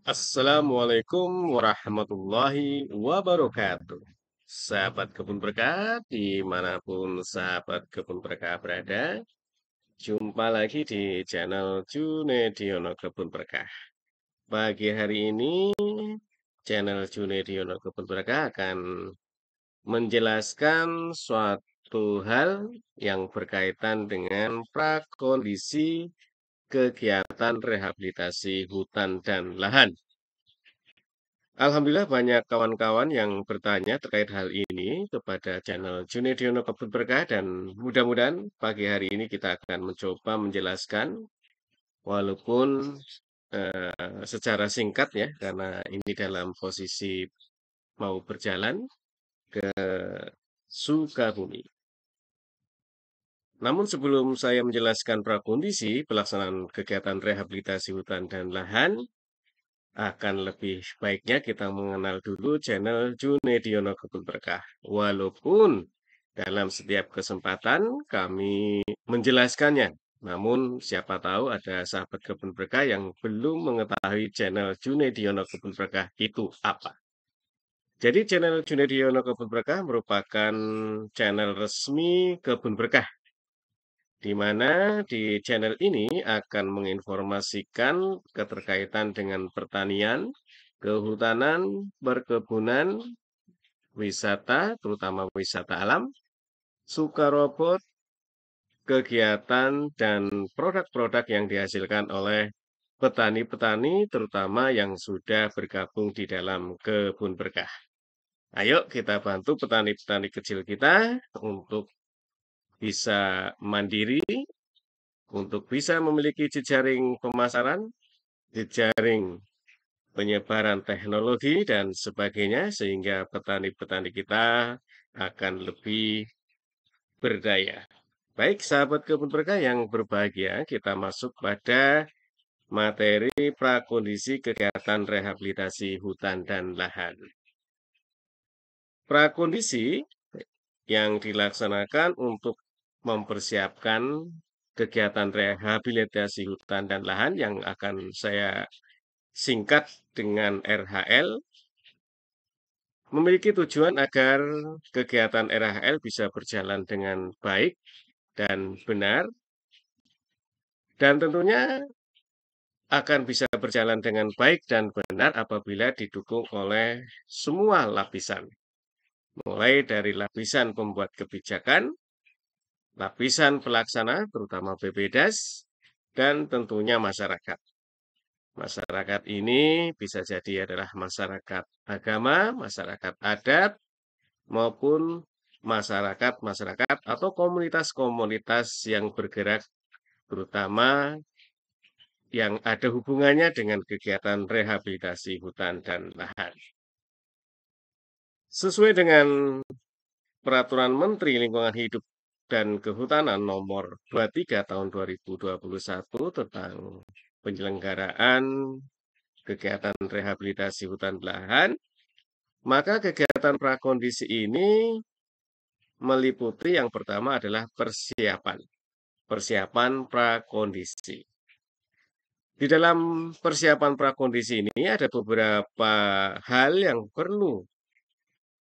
Assalamualaikum warahmatullahi wabarakatuh. Sahabat kebun berkah, dimanapun sahabat kebun berkah berada, jumpa lagi di channel Junediono Kebun Berkah. Pagi hari ini, channel Junediono Kebun Berkah akan menjelaskan suatu hal yang berkaitan dengan prakondisi kegiatan rehabilitasi hutan dan lahan. Alhamdulillah banyak kawan-kawan yang bertanya terkait hal ini kepada channel Junediono Kebun Berkah dan mudah-mudahan pagi hari ini kita akan mencoba menjelaskan walaupun secara singkat ya karena ini dalam posisi mau berjalan ke Sukabumi. Namun sebelum saya menjelaskan prakondisi pelaksanaan kegiatan rehabilitasi hutan dan lahan, akan lebih baiknya kita mengenal dulu channel Junediono Kebun Berkah. Walaupun dalam setiap kesempatan kami menjelaskannya, namun siapa tahu ada sahabat kebun berkah yang belum mengetahui channel Junediono Kebun Berkah itu apa. Jadi channel Junediono Kebun Berkah merupakan channel resmi kebun berkah di mana di channel ini akan menginformasikan keterkaitan dengan pertanian, kehutanan, perkebunan, wisata, terutama wisata alam, sukarobot, kegiatan, dan produk-produk yang dihasilkan oleh petani-petani, terutama yang sudah bergabung di dalam kebun berkah. Ayo kita bantu petani-petani kecil kita untuk bisa mandiri, untuk bisa memiliki jejaring pemasaran, jejaring penyebaran teknologi, dan sebagainya, sehingga petani-petani kita akan lebih berdaya. Baik, sahabat kebun berkah yang berbahagia, kita masuk pada materi prakondisi kegiatan rehabilitasi hutan dan lahan. Prakondisi yang dilaksanakan untuk mempersiapkan kegiatan rehabilitasi hutan dan lahan yang akan saya singkat dengan RHL, memiliki tujuan agar kegiatan RHL bisa berjalan dengan baik dan benar, dan tentunya akan bisa berjalan dengan baik dan benar apabila didukung oleh semua lapisan, mulai dari lapisan pembuat kebijakan, lapisan pelaksana, terutama BPDAS, dan tentunya masyarakat. Masyarakat ini bisa jadi adalah masyarakat agama, masyarakat adat, maupun masyarakat-masyarakat atau komunitas-komunitas yang bergerak, terutama yang ada hubungannya dengan kegiatan rehabilitasi hutan dan lahan. Sesuai dengan Peraturan Menteri Lingkungan Hidup dan Kehutanan Nomor 23 Tahun 2021 tentang penyelenggaraan kegiatan rehabilitasi hutan dan lahan, maka kegiatan prakondisi ini meliputi yang pertama adalah persiapan prakondisi. Di dalam persiapan prakondisi ini ada beberapa hal yang perlu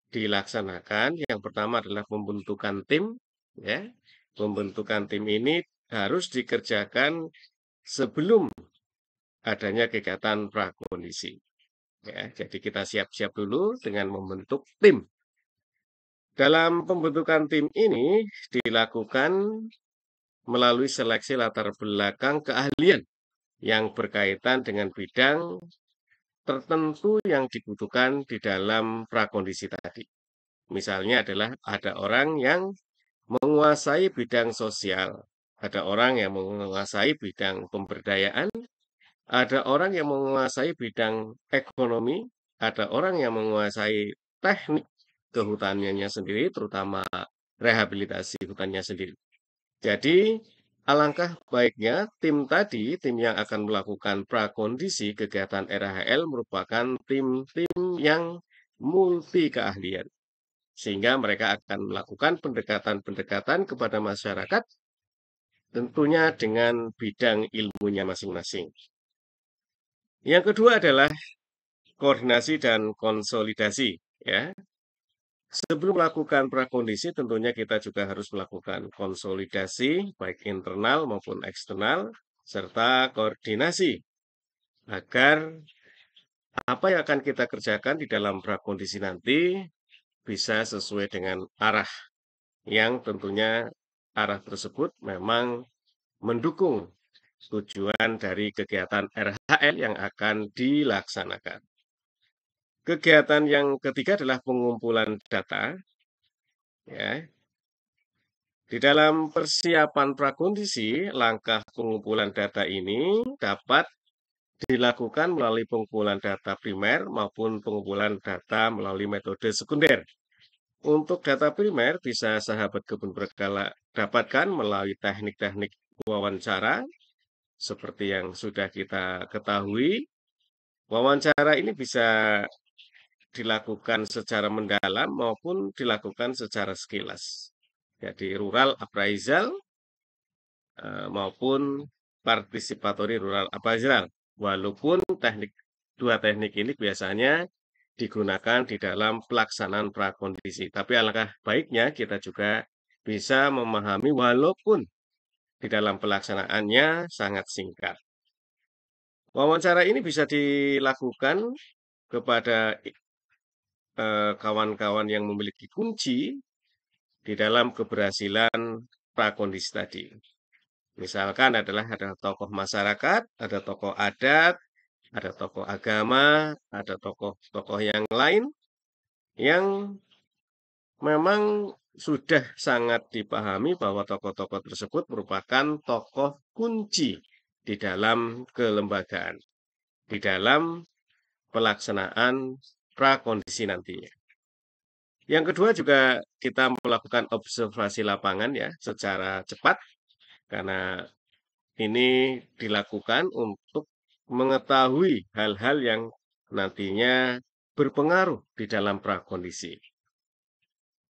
dilaksanakan. Yang pertama adalah pembentukan tim, ya. Pembentukan tim ini harus dikerjakan sebelum adanya kegiatan prakondisi. Ya, jadi kita siap-siap dulu dengan membentuk tim. Dalam pembentukan tim ini dilakukan melalui seleksi latar belakang keahlian yang berkaitan dengan bidang tertentu yang dibutuhkan di dalam prakondisi tadi. Misalnya adalah ada orang yang menguasai bidang sosial, ada orang yang menguasai bidang pemberdayaan, ada orang yang menguasai bidang ekonomi, ada orang yang menguasai teknik kehutanannya sendiri, terutama rehabilitasi hutannya sendiri. Jadi, alangkah baiknya tim tadi, tim yang akan melakukan prakondisi kegiatan RHL merupakan tim-tim yang multi keahlian. Sehingga mereka akan melakukan pendekatan-pendekatan kepada masyarakat, tentunya dengan bidang ilmunya masing-masing. Yang kedua adalah koordinasi dan konsolidasi, ya. Sebelum melakukan prakondisi, tentunya kita juga harus melakukan konsolidasi, baik internal maupun eksternal, serta koordinasi, agar apa yang akan kita kerjakan di dalam prakondisi nanti bisa sesuai dengan arah yang tentunya arah tersebut memang mendukung tujuan dari kegiatan RHL yang akan dilaksanakan. Kegiatan yang ketiga adalah pengumpulan data, ya. Di dalam persiapan prakondisi, langkah pengumpulan data ini dapat dilakukan melalui pengumpulan data primer maupun pengumpulan data melalui metode sekunder. Untuk data primer bisa sahabat kebun berkala dapatkan melalui teknik-teknik wawancara seperti yang sudah kita ketahui. Wawancara ini bisa dilakukan secara mendalam maupun dilakukan secara sekilas. Jadi rural appraisal maupun participatory rural appraisal. Walaupun dua teknik ini biasanya digunakan di dalam pelaksanaan prakondisi. Tapi alangkah baiknya kita juga bisa memahami walaupun di dalam pelaksanaannya sangat singkat. Wawancara ini bisa dilakukan kepada kawan-kawan yang memiliki kunci di dalam keberhasilan prakondisi tadi. Misalkan ada tokoh masyarakat, ada tokoh adat, ada tokoh agama, ada tokoh-tokoh yang lain yang memang sudah sangat dipahami bahwa tokoh-tokoh tersebut merupakan tokoh kunci di dalam kelembagaan, di dalam pelaksanaan prakondisi nantinya. Yang kedua juga kita melakukan observasi lapangan ya secara cepat karena ini dilakukan untuk mengetahui hal-hal yang nantinya berpengaruh di dalam prakondisi.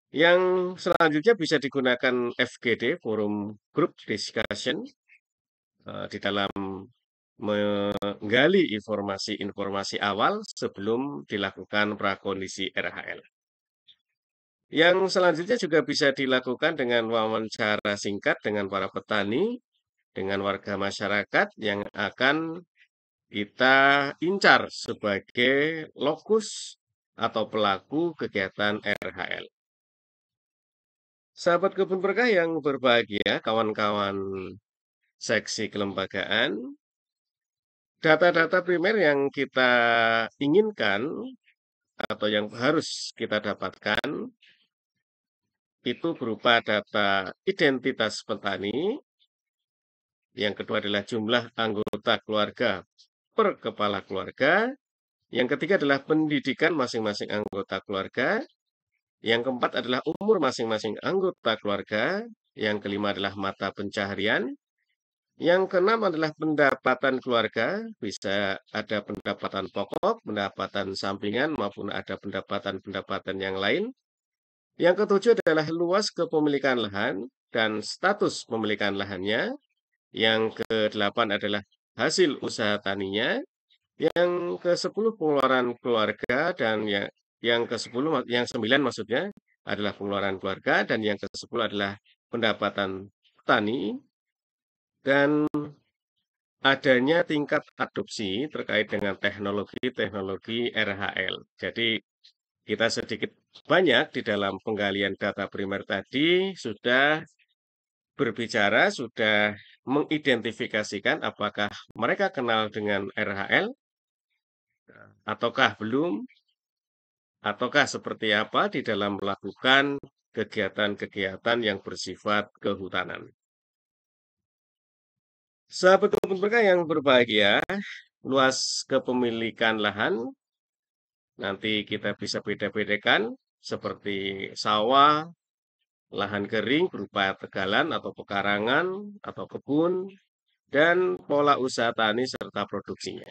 Yang selanjutnya bisa digunakan FGD, Forum Group Discussion, di dalam menggali informasi-informasi awal sebelum dilakukan prakondisi RHL. Yang selanjutnya juga bisa dilakukan dengan wawancara singkat dengan para petani, dengan warga masyarakat yang akan kita incar sebagai lokus atau pelaku kegiatan RHL. Sahabat kebun berkah yang berbahagia, kawan-kawan seksi kelembagaan, data-data primer yang kita inginkan atau yang harus kita dapatkan itu berupa data identitas petani, yang kedua adalah jumlah anggota keluarga per kepala keluarga, yang ketiga adalah pendidikan masing-masing anggota keluarga, yang keempat adalah umur masing-masing anggota keluarga, yang kelima adalah mata pencaharian, yang keenam adalah pendapatan keluarga, bisa ada pendapatan pokok, pendapatan sampingan, maupun ada pendapatan-pendapatan yang lain. Yang ketujuh adalah luas kepemilikan lahan dan status pemilikan lahannya. Yang kedelapan adalah hasil usaha taninya. Yang ke-10 pengeluaran keluarga dan yang ke-10 yang 9 maksudnya adalah pengeluaran keluarga dan yang ke-10 adalah pendapatan petani dan adanya tingkat adopsi terkait dengan teknologi-teknologi RHL. Jadi kita sedikit banyak di dalam penggalian data primer tadi sudah berbicara, sudah mengidentifikasikan apakah mereka kenal dengan RHL ataukah belum, ataukah seperti apa di dalam melakukan kegiatan-kegiatan yang bersifat kehutanan. Sahabat kebun berkah yang berbahagia, luas kepemilikan lahan nanti kita bisa beda-bedakan seperti sawah, lahan kering berupa tegalan atau pekarangan atau kebun, dan pola usaha tani serta produksinya.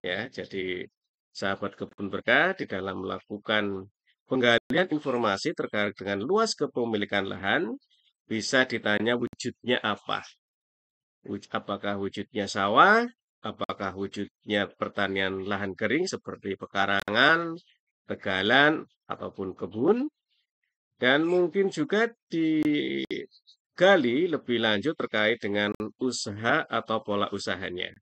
Ya, jadi sahabat kebun berkah di dalam melakukan penggalian informasi terkait dengan luas kepemilikan lahan bisa ditanya wujudnya apa. Apakah wujudnya sawah, apakah apakah wujudnya pertanian lahan kering seperti pekarangan, tegalan, ataupun kebun, dan mungkin juga digali lebih lanjut terkait dengan usaha atau pola usahanya.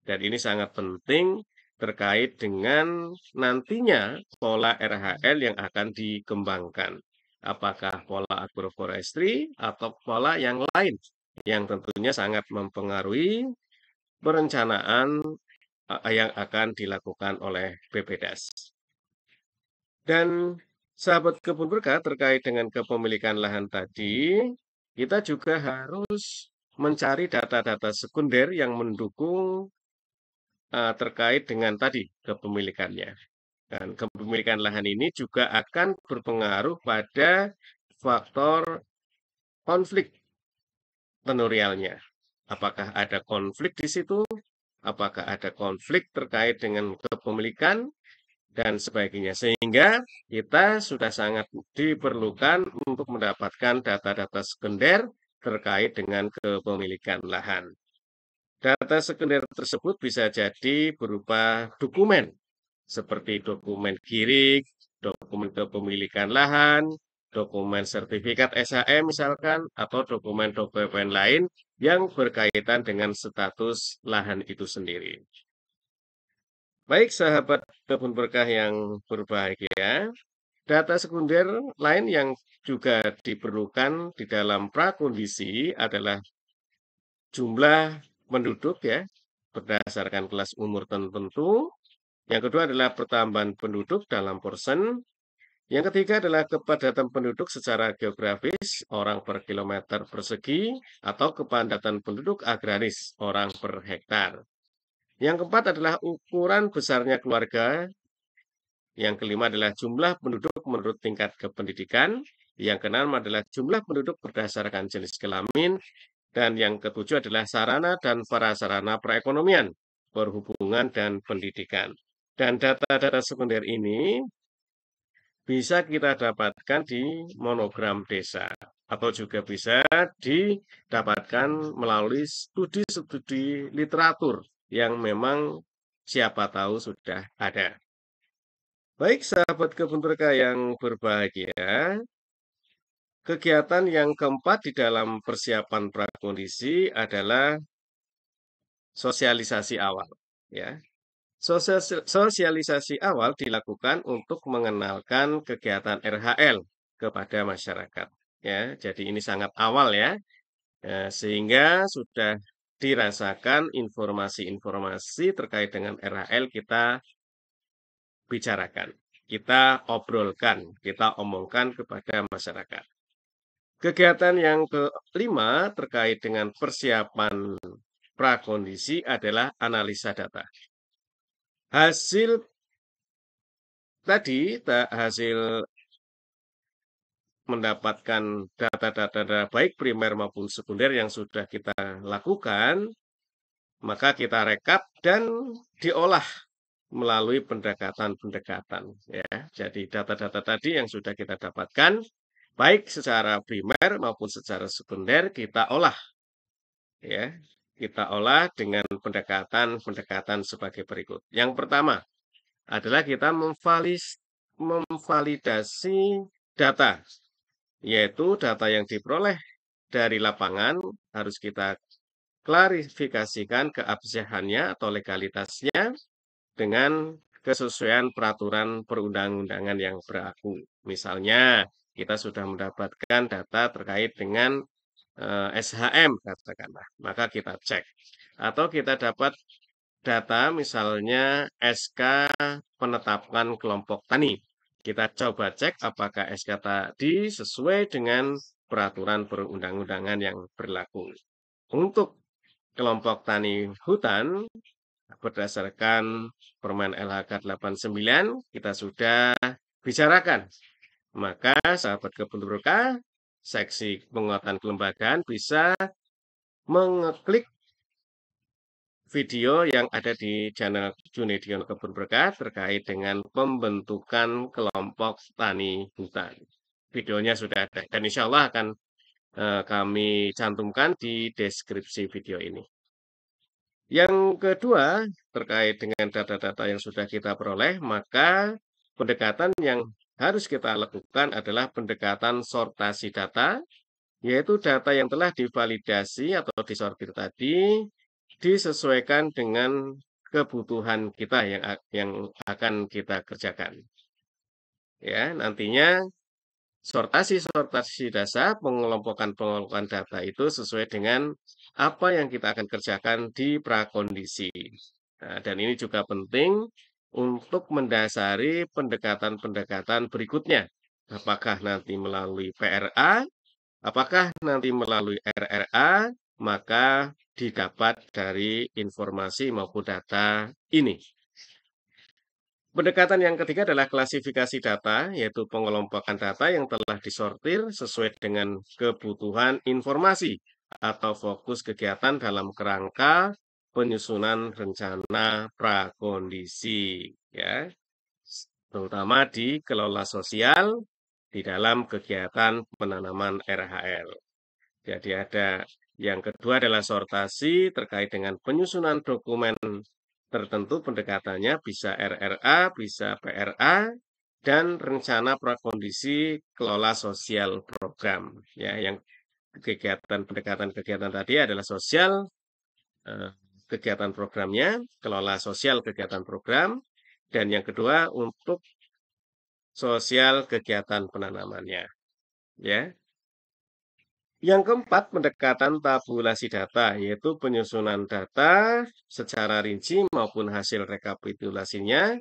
Dan ini sangat penting terkait dengan nantinya pola RHL yang akan dikembangkan. Apakah pola agroforestry atau pola yang lain yang tentunya sangat mempengaruhi perencanaan yang akan dilakukan oleh BPDAS. Dan sahabat kebun berkah terkait dengan kepemilikan lahan tadi, kita juga harus mencari data-data sekunder yang mendukung terkait dengan tadi kepemilikannya. Dan kepemilikan lahan ini juga akan berpengaruh pada faktor konflik tenurialnya. Apakah ada konflik di situ? Apakah ada konflik terkait dengan kepemilikan dan sebagainya. Sehingga kita sudah sangat diperlukan untuk mendapatkan data-data sekunder terkait dengan kepemilikan lahan. Data sekunder tersebut bisa jadi berupa dokumen, seperti dokumen KIRIK, dokumen kepemilikan lahan, dokumen sertifikat SHM misalkan, atau dokumen-dokumen lain yang berkaitan dengan status lahan itu sendiri. Baik sahabat kebun berkah yang berbahagia, data sekunder lain yang juga diperlukan di dalam prakondisi adalah jumlah penduduk ya, berdasarkan kelas umur tertentu. Yang kedua adalah pertambahan penduduk dalam persen. Yang ketiga adalah kepadatan penduduk secara geografis, orang per kilometer persegi, atau kepadatan penduduk agraris, orang per hektar. Yang keempat adalah ukuran besarnya keluarga. Yang kelima adalah jumlah penduduk menurut tingkat kependidikan. Yang keenam adalah jumlah penduduk berdasarkan jenis kelamin. Dan yang ketujuh adalah sarana dan prasarana perekonomian, perhubungan, dan pendidikan. Dan data-data sekunder ini bisa kita dapatkan di monogram desa atau juga bisa didapatkan melalui studi-studi literatur yang memang siapa tahu sudah ada. Baik sahabat kebun berkah yang berbahagia, kegiatan yang keempat di dalam persiapan prakondisi adalah sosialisasi awal. Ya, sosialisasi awal dilakukan untuk mengenalkan kegiatan RHL kepada masyarakat. Ya, jadi ini sangat awal ya, sehingga sudah dirasakan informasi-informasi terkait dengan RHL kita bicarakan, kita obrolkan, kita omongkan kepada masyarakat. Kegiatan yang kelima terkait dengan persiapan prakondisi adalah analisa data. Hasil tadi, hasil mendapatkan data-data baik primer maupun sekunder yang sudah kita lakukan, maka kita rekap dan diolah melalui pendekatan-pendekatan. Ya, jadi data-data tadi yang sudah kita dapatkan, baik secara primer maupun secara sekunder, kita olah. Ya, kita olah dengan pendekatan-pendekatan sebagai berikut. Yang pertama adalah kita memvalidasi data, yaitu data yang diperoleh dari lapangan harus kita klarifikasikan keabsahannya atau legalitasnya dengan kesesuaian peraturan perundang-undangan yang berlaku. Misalnya, kita sudah mendapatkan data terkait dengan SHM, katakanlah, maka kita cek. Atau kita dapat data misalnya SK penetapan kelompok tani. Kita coba cek apakah SK tadi sesuai dengan peraturan perundang-undangan yang berlaku. Untuk kelompok tani hutan, berdasarkan Permen LHK 89, kita sudah bicarakan. Maka sahabat kebun berkah, seksi penguatan kelembagaan bisa mengeklik video yang ada di channel Junedion Kebun Berkah terkait dengan pembentukan kelompok tani hutan. Videonya sudah ada dan insya Allah akan kami cantumkan di deskripsi video ini. Yang kedua, terkait dengan data-data yang sudah kita peroleh, maka pendekatan yang harus kita lakukan adalah pendekatan sortasi data, yaitu data yang telah divalidasi atau disortir tadi disesuaikan dengan kebutuhan kita yang akan kita kerjakan. Ya, nantinya sortasi dasar, pengelompokan data itu sesuai dengan apa yang kita akan kerjakan di prakondisi. Nah, dan ini juga penting untuk mendasari pendekatan-pendekatan berikutnya. Apakah nanti melalui PRA, apakah nanti melalui RRA, maka didapat dari informasi maupun data ini. Pendekatan yang ketiga adalah klasifikasi data, yaitu pengelompokan data yang telah disortir sesuai dengan kebutuhan informasi atau fokus kegiatan dalam kerangka penyusunan rencana prakondisi, ya, terutama di kelola sosial di dalam kegiatan penanaman RHL. Jadi ada yang kedua adalah sortasi terkait dengan penyusunan dokumen tertentu pendekatannya bisa RRA, bisa PRA, dan rencana prakondisi kelola sosial program. Ya, yang pendekatan kegiatan tadi adalah sosial, eh, kegiatan programnya, kelola sosial kegiatan program, dan yang kedua untuk sosial kegiatan penanamannya. Ya. Yang keempat, pendekatan tabulasi data, yaitu penyusunan data secara rinci maupun hasil rekapitulasinya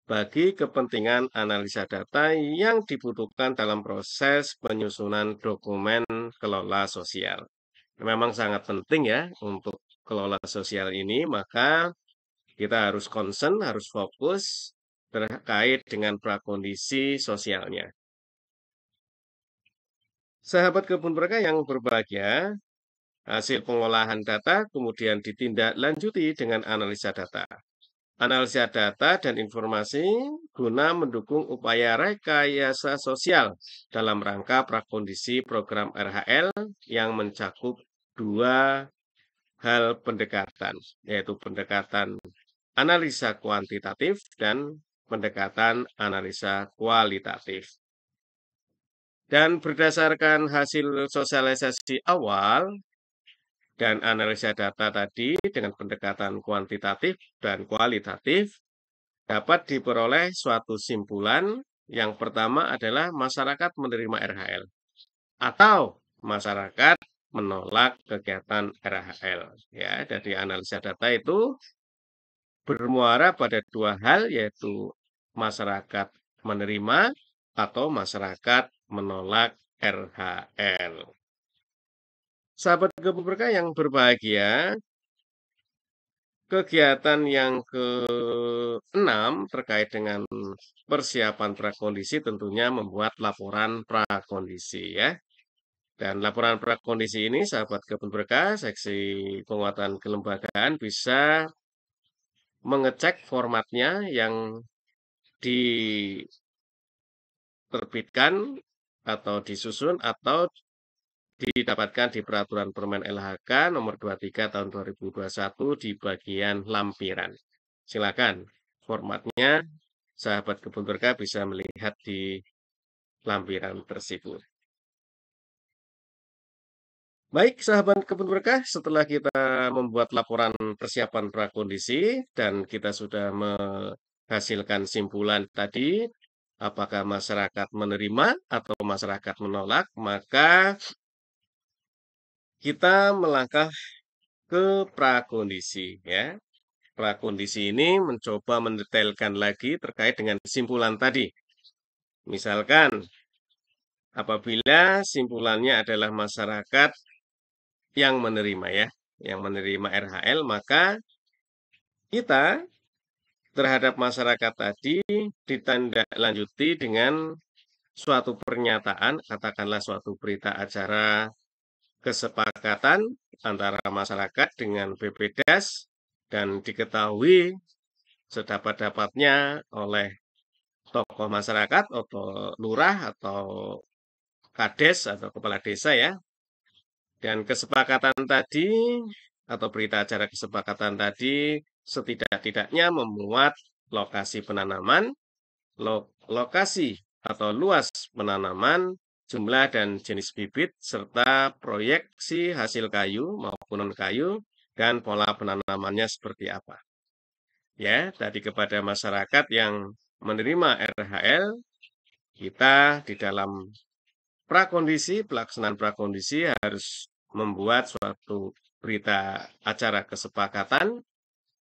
bagi kepentingan analisa data yang dibutuhkan dalam proses penyusunan dokumen kelola sosial. Memang sangat penting ya untuk kelola sosial ini, maka kita harus concern, harus fokus terkait dengan prakondisi sosialnya. Sahabat kebun berkah yang berbahagia, hasil pengolahan data kemudian ditindaklanjuti dengan analisa data. Analisa data dan informasi guna mendukung upaya rekayasa sosial dalam rangka prakondisi program RHL yang mencakup dua hal pendekatan, yaitu pendekatan analisa kuantitatif dan pendekatan analisa kualitatif. Dan berdasarkan hasil sosialisasi awal dan analisa data tadi dengan pendekatan kuantitatif dan kualitatif, dapat diperoleh suatu simpulan. Yang pertama adalah masyarakat menerima RHL atau masyarakat menolak kegiatan RHL. Ya, dari analisa data itu bermuara pada dua hal, yaitu masyarakat menerima atau masyarakat menolak RHL. Sahabat kebun berkah yang berbahagia, kegiatan yang ke-6 terkait dengan persiapan prakondisi tentunya membuat laporan prakondisi ya. Dan laporan prakondisi ini sahabat kebun berkah, seksi penguatan kelembagaan bisa mengecek formatnya yang diterbitkan atau disusun atau didapatkan di Peraturan Permen LHK nomor 23 tahun 2021 di bagian lampiran. Silakan, formatnya sahabat kebun berkah bisa melihat di lampiran tersebut. Baik, sahabat kebun berkah, setelah kita membuat laporan persiapan prakondisi dan kita sudah menghasilkan simpulan tadi, apakah masyarakat menerima atau masyarakat menolak, maka kita melangkah ke prakondisi ya. Prakondisi ini mencoba mendetailkan lagi terkait dengan simpulan tadi. Misalkan apabila simpulannya adalah masyarakat yang menerima ya, yang menerima RHL, maka kita terhadap masyarakat tadi ditindaklanjuti dengan suatu pernyataan, katakanlah suatu berita acara kesepakatan antara masyarakat dengan BPDAS dan diketahui sedapat-dapatnya oleh tokoh masyarakat atau lurah atau kades atau kepala desa ya. Dan kesepakatan tadi atau berita acara kesepakatan tadi setidak-tidaknya memuat lokasi penanaman, lokasi atau luas penanaman, jumlah dan jenis bibit, serta proyeksi hasil kayu maupun non-kayu, dan pola penanamannya seperti apa. Ya, tadi kepada masyarakat yang menerima RHL, kita di dalam pelaksanaan prakondisi harus membuat suatu berita acara kesepakatan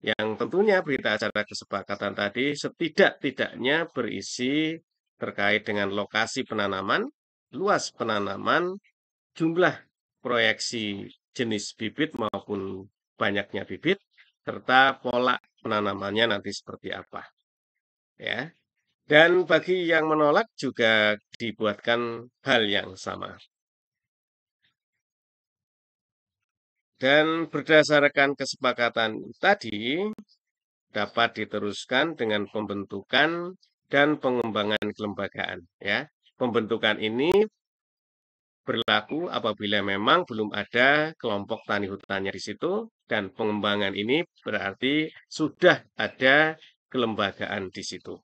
yang tentunya berita acara kesepakatan tadi setidak-tidaknya berisi terkait dengan lokasi penanaman, luas penanaman, jumlah proyeksi jenis bibit maupun banyaknya bibit, serta pola penanamannya nanti seperti apa. Ya. Dan bagi yang menolak juga dibuatkan hal yang sama. Dan berdasarkan kesepakatan tadi, dapat diteruskan dengan pembentukan dan pengembangan kelembagaan. Ya, pembentukan ini berlaku apabila memang belum ada kelompok tani hutannya di situ, dan pengembangan ini berarti sudah ada kelembagaan di situ.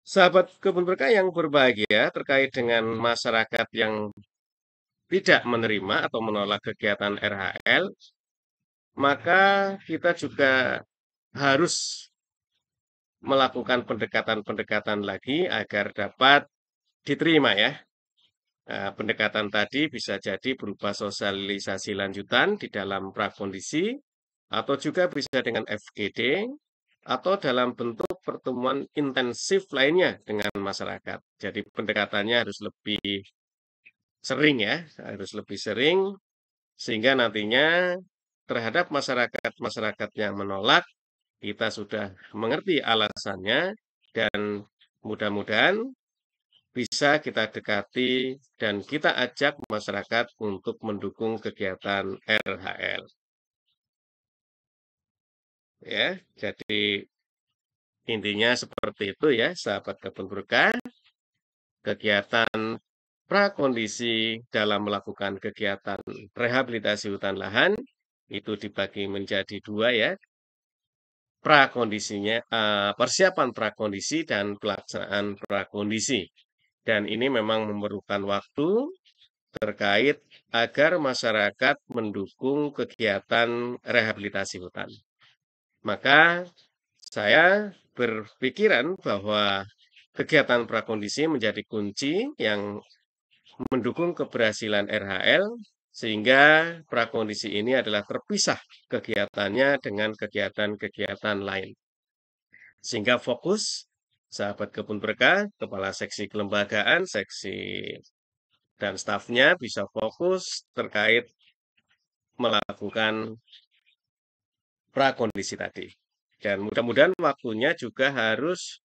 Sahabat kebun berkah yang berbahagia, terkait dengan masyarakat yang tidak menerima atau menolak kegiatan RHL, maka kita juga harus melakukan pendekatan-pendekatan lagi agar dapat diterima ya. Pendekatan tadi bisa jadi berupa sosialisasi lanjutan di dalam prakondisi, atau juga bisa dengan FGD, atau dalam bentuk pertemuan intensif lainnya dengan masyarakat. Jadi pendekatannya harus lebih sering ya, harus lebih sering, sehingga nantinya terhadap masyarakat-masyarakat yang menolak, kita sudah mengerti alasannya, dan mudah-mudahan bisa kita dekati dan kita ajak masyarakat untuk mendukung kegiatan RHL. Ya, jadi intinya seperti itu ya, sahabat kebun berkah. Kegiatan prakondisi dalam melakukan kegiatan rehabilitasi hutan lahan itu dibagi menjadi dua ya, prakondisinya, persiapan prakondisi dan pelaksanaan prakondisi. Dan ini memang memerlukan waktu terkait agar masyarakat mendukung kegiatan rehabilitasi hutan. Maka saya berpikiran bahwa kegiatan prakondisi menjadi kunci yang mendukung keberhasilan RHL, sehingga prakondisi ini adalah terpisah kegiatannya dengan kegiatan-kegiatan lain. Sehingga fokus sahabat kebun berkah, kepala seksi kelembagaan, seksi dan stafnya bisa fokus terkait melakukan prakondisi tadi. Dan mudah-mudahan waktunya juga harus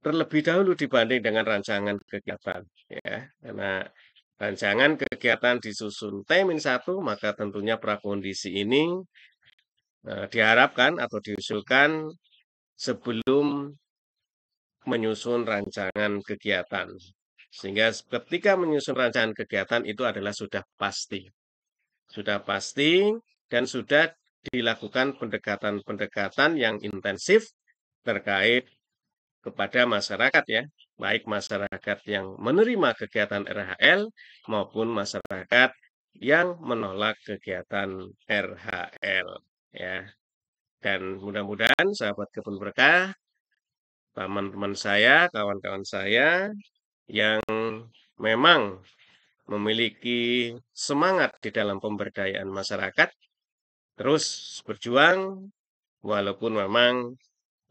terlebih dahulu dibanding dengan rancangan kegiatan. Ya, karena rancangan kegiatan disusun T-1, maka tentunya prakondisi ini diharapkan atau diusulkan sebelum menyusun rancangan kegiatan. Sehingga ketika menyusun rancangan kegiatan itu adalah sudah pasti. Sudah pasti dan sudah dilakukan pendekatan-pendekatan yang intensif terkait kepada masyarakat ya, baik masyarakat yang menerima kegiatan RHL maupun masyarakat yang menolak kegiatan RHL ya. Dan mudah-mudahan sahabat kebun berkah, teman-teman saya, kawan-kawan saya yang memang memiliki semangat di dalam pemberdayaan masyarakat, terus berjuang walaupun memang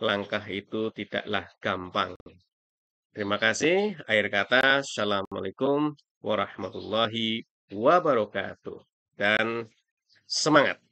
langkah itu tidaklah gampang. Terima kasih. Akhir kata, Assalamualaikum warahmatullahi wabarakatuh. Dan semangat!